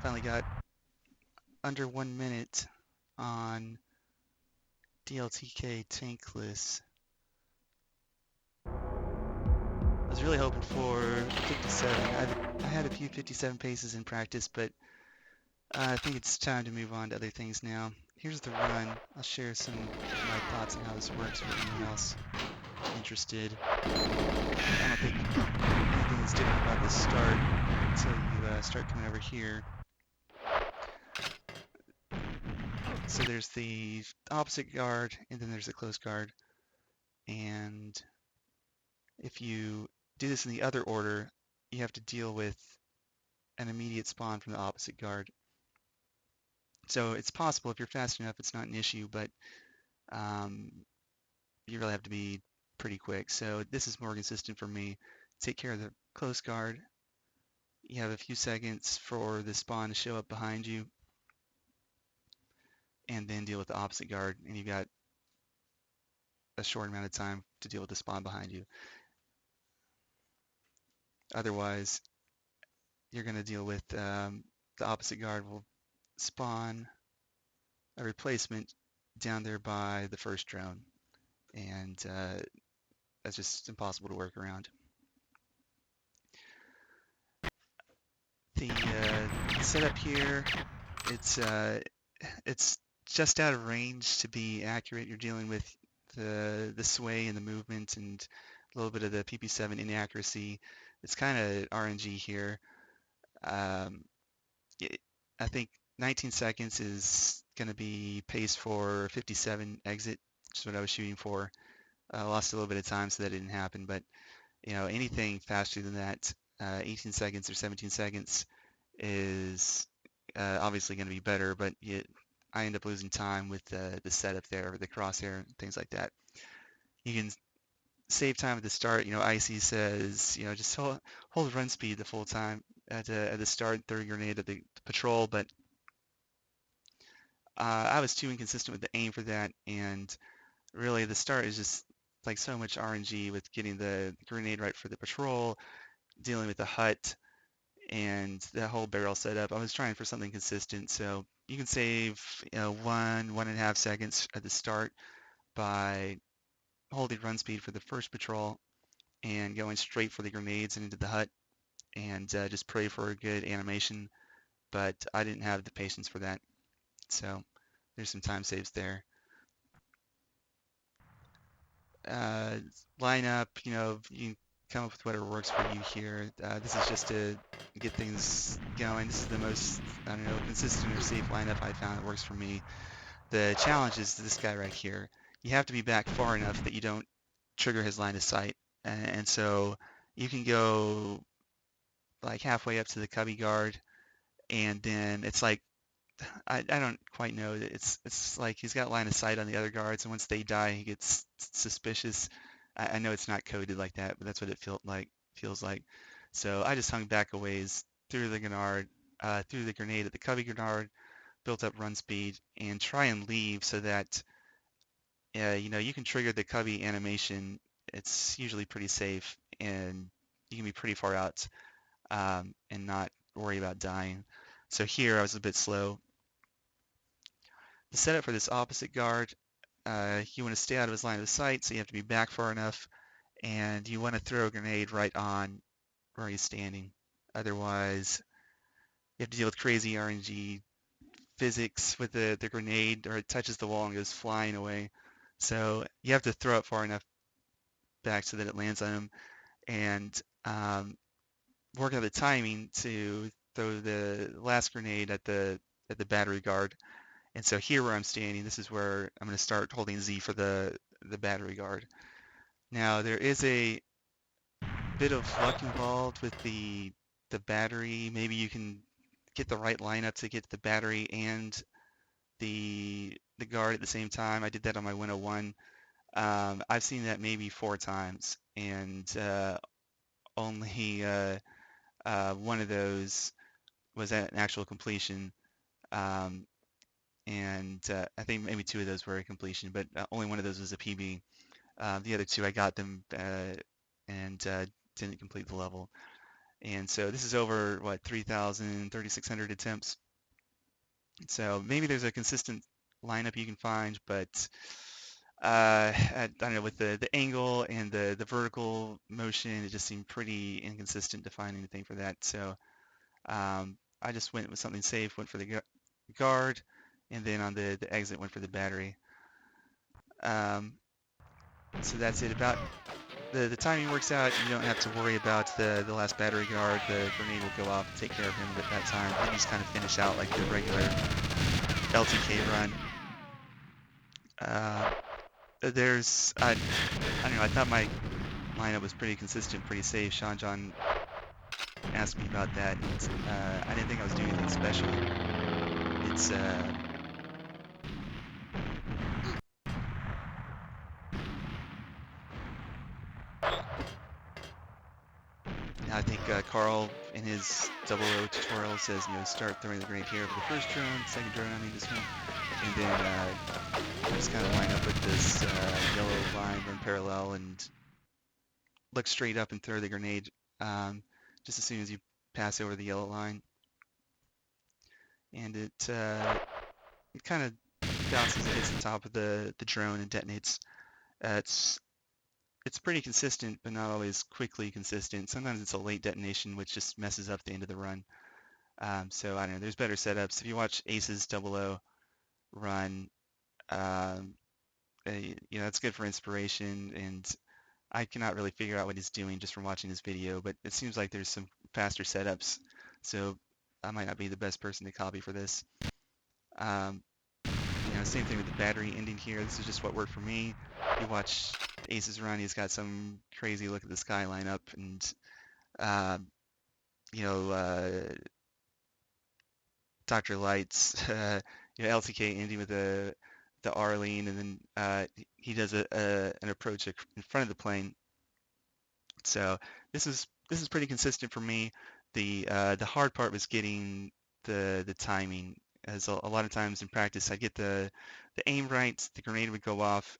Finally got under 1 minute on DLTK tankless. I was really hoping for 57. I had a few 57 paces in practice, but I think it's time to move on to other things now. Here's the run. I'll share some of my thoughts on how this works for anyone else interested. I don't think anything's different about the start until you start coming over here. So there's the opposite guard, and then there's the close guard. And if you do this in the other order, you have to deal with an immediate spawn from the opposite guard. So it's possible if you're fast enough, it's not an issue, but um, you really have to be pretty quick. So this is more consistent for me. Take care of the close guard. You have a few seconds for the spawn to show up behind you, and then deal with the opposite guard, and you've got a short amount of time to deal with the spawn behind you. Otherwise, you're going to deal with the opposite guard will spawn a replacement down there by the first drone, and that's just impossible to work around. The setup here, it's just out of range to be accurate. You're dealing with the sway and the movement and a little bit of the PP7 inaccuracy. It's kind of RNG here. Um, I think 19 seconds is going to be pace for 57 exit, which is what I was shooting for. I lost a little bit of time, so that didn't happen. But anything faster than that, 18 seconds or 17 seconds is obviously going to be better. But I end up losing time with the setup there, the crosshair, and things like that. You can save time at the start. Icy says, just hold run speed the full time at the start, throw a grenade at the patrol. But I was too inconsistent with the aim for that, and really the start is just like so much RNG with getting the grenade right for the patrol, dealing with the hut, and the whole barrel setup. I was trying for something consistent, so you can save 1.5 seconds at the start by holding run speed for the first patrol and going straight for the grenades and into the hut, and just pray for a good animation. But I didn't have the patience for that, so there's some time saves there. uh, Lineup, you can come up with whatever works for you here. This is just to get things going. This is the most, I don't know, consistent or safe lineup I found that works for me. The challenge is this guy right here. You have to be back far enough that you don't trigger his line of sight. And so you can go like halfway up to the cubby guard, and then it's like, I don't quite know. It's like he's got line of sight on the other guards, and once they die, he gets suspicious. I know it's not coded like that, but that's what it feels like. So I just hung back a ways, threw the grenade at the cubby grenade, built up run speed, and try and leave so that you can trigger the cubby animation. It's usually pretty safe, and you can be pretty far out and not worry about dying. So here I was a bit slow. The setup for this opposite guard, you want to stay out of his line of sight, so you have to be back far enough, and you want to throw a grenade right on where he's standing. Otherwise, you have to deal with crazy RNG physics with the grenade, or it touches the wall and goes flying away. So you have to throw it far enough back so that it lands on him, and work out the timing to throw the last grenade at the battery guard. And so here where I'm standing, this is where I'm going to start holding Z for the battery guard. Now there is a bit of luck involved with the battery. Maybe you can get the right lineup to get the battery and the guard at the same time. I did that on my 101. I've seen that maybe 4 times, and only one of those was an actual completion. Um, and I think maybe 2 of those were a completion, but only one of those was a PB. The other 2 I got them and didn't complete the level. And so this is over, what, 3,000, 3,600 attempts. So maybe there's a consistent lineup you can find, but I don't know, with the angle and the vertical motion, it just seemed pretty inconsistent to find anything for that. So I just went with something safe, went for the guard, and then on the exit went for the battery. Um, so that's it. About the timing works out. You don't have to worry about the last battery guard. The grenade will go off and take care of him at that time. Then you just kind of finish out like the regular LTK run. Uh, I don't know. I thought my lineup was pretty consistent, pretty safe. Sean John asked me about that, and I didn't think I was doing anything special. It's I think Carl in his 00 tutorial says, start throwing the grenade here for the first drone, second drone, I mean this one, and then just kind of line up with this yellow line, run parallel, and look straight up and throw the grenade just as soon as you pass over the yellow line. And it kind of bounces and hits the top of the drone and detonates. It's pretty consistent, but not always quickly consistent. Sometimes it's a late detonation, which just messes up the end of the run. So I don't know. There's better setups. If you watch Ace's 00 run, um, that's good for inspiration. And I cannot really figure out what he's doing just from watching his video, but it seems like there's some faster setups. So I might not be the best person to copy for this. Um, same thing with the battery ending here. This is just what worked for me. You watch Ace's run, he's got some crazy look at the sky lineup, and uh, you know, uh, Dr. Lights, LTK ending with the R lean, and then he does an approach in front of the plane. So this is pretty consistent for me. The hard part was getting the timing, as a lot of times in practice I get the aim right, the grenade would go off,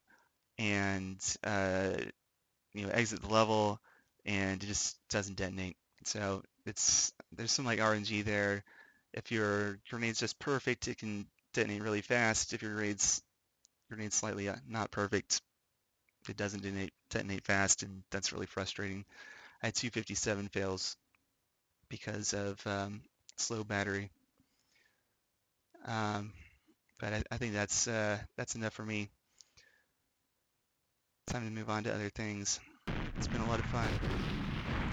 and exit the level, and it just doesn't detonate. So there's some like RNG there. If your grenade's just perfect, it can detonate really fast. If your grenade's slightly not perfect, it doesn't detonate fast, and that's really frustrating. I had 257 fails because of slow battery. Um, but I think that's enough for me. Time to move on to other things. It's been a lot of fun.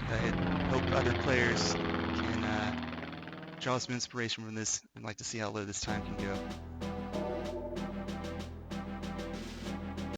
I hope other players can draw some inspiration from this and like to see how low this time can go.